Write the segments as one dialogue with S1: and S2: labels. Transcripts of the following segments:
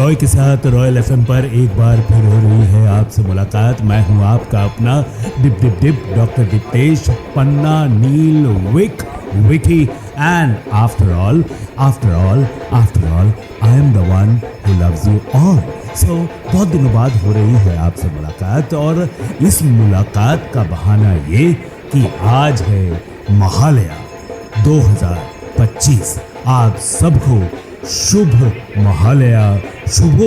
S1: रॉय के साथ royal FM पर एक बार फिर हो रही है आपसे मुलाकात। मैं हूं आपका अपना dip dip dip doctor Deeptesh Panna Neel Vicky and after all I am the one who loves you all. So बहुत दिनों बाद हो रही है आपसे मुलाकात और इस मुलाकात का बहाना ये कि आज है महालया 2025। आप सबको शुभ महालया, शुभ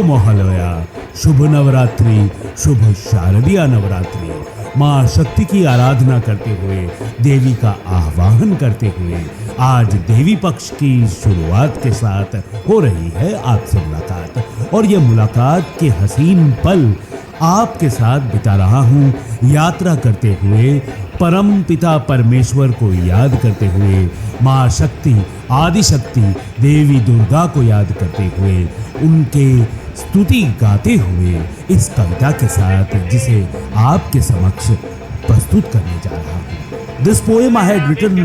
S1: नवरात्रि, शुभ शारदीय नवरात्रि। माँ शक्ति की आराधना करते हुए, देवी का आह्वान करते हुए आज देवी पक्ष की शुरुआत के साथ हो रही है आपसे मुलाकात। और ये मुलाकात के हसीन पल आपके साथ बिता रहा हूँ, यात्रा करते हुए परम पिता परमेश्वर को याद करते हुए, माँ शक्ति आदि शक्ति देवी दुर्गा को याद करते हुए, उनके स्तुति गाते हुए इस कविता के साथ जिसे आपके समक्ष प्रस्तुत करने जा रहा हूँ। This poem I had written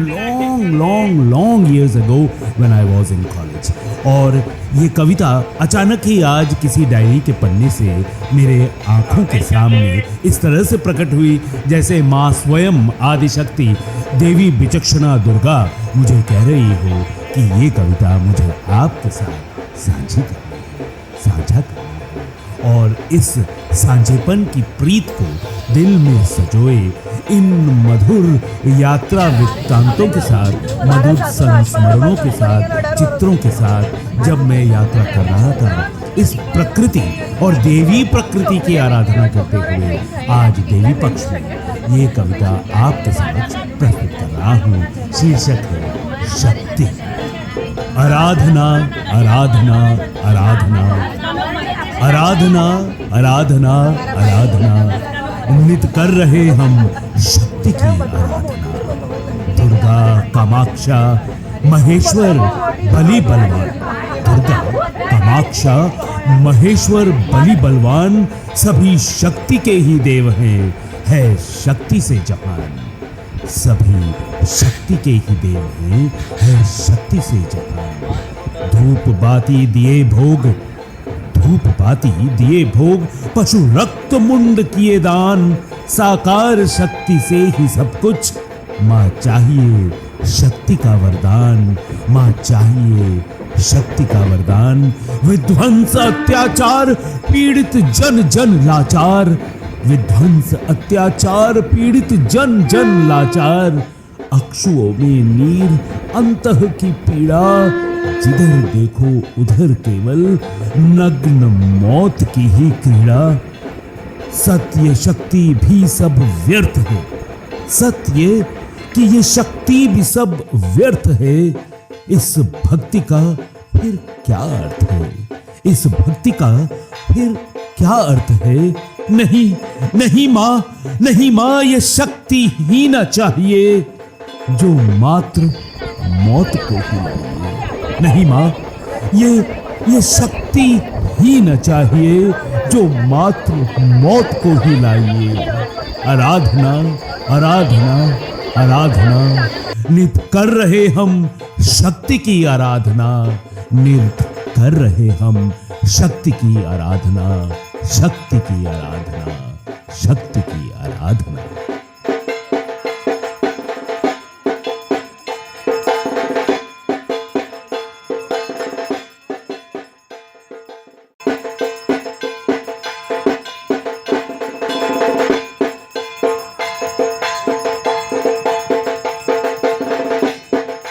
S1: long years ago when I was in college। और ये कविता अचानक ही आज किसी डायरी के पन्ने से मेरे आंखों के सामने इस तरह से प्रकट हुई जैसे माँ स्वयं आदिशक्ति देवी विचक्षणा दुर्गा मुझे कह रही हो कि ये कविता मुझे आपके साथ साझा करनी है। और इस साझेपन की प्रीत को दिल में सजोए इन मधुर यात्रा वृत्तांतों के साथ, मधुर संस्मरणों के साथ, चित्रों के साथ जब मैं यात्रा कर रहा था इस प्रकृति और देवी प्रकृति की आराधना करते हुए आज देवी पक्ष में ये कविता आपके समक्ष प्रस्तुत कर रहा हूँ। शीर्षक है शक्ति। आराधना आराधना आराधना आराधना आराधना आराधना नित कर रहे हम शक्ति की आराधना। दुर्गा कामाक्षा महेश्वर बलि बलवान, दुर्गा कामाक्षा महेश्वर बलि बलवान सभी शक्ति के ही देव हैं। है शक्ति से जहान, सभी शक्ति के ही देव हैं। है शक्ति से जहान। धूप बाती दिए भोग, धूप बाती दिए भोग, पशु रक्त मुंड किए दान। साकार शक्ति से ही सब कुछ, माँ चाहिए शक्ति का वरदान। माँ चाहिए शक्ति का वरदान। विध्वंस अत्याचार पीड़ित जन जन लाचार, विध्वंस अत्याचार पीड़ित जन जन लाचार। अक्षुओं में नीर अंतः की पीड़ा, जिधर देखो उधर केवल नग्न मौत की ही क्रीड़ा। सत्य शक्ति भी सब व्यर्थ है, सत्य कि ये शक्ति भी सब व्यर्थ है। इस भक्ति का फिर क्या अर्थ है? इस भक्ति का फिर क्या अर्थ है? नहीं नहीं माँ, नहीं माँ, ये शक्ति ही ना चाहिए जो मात्र मौत को ही लाए। नहीं माँ, ये शक्ति ही न चाहिए जो मात्र मौत को ही लाइए। आराधना आराधना आराधना नित कर रहे हम शक्ति की आराधना। नित कर रहे हम शक्ति की आराधना, शक्ति की आराधना, शक्ति की आराधना।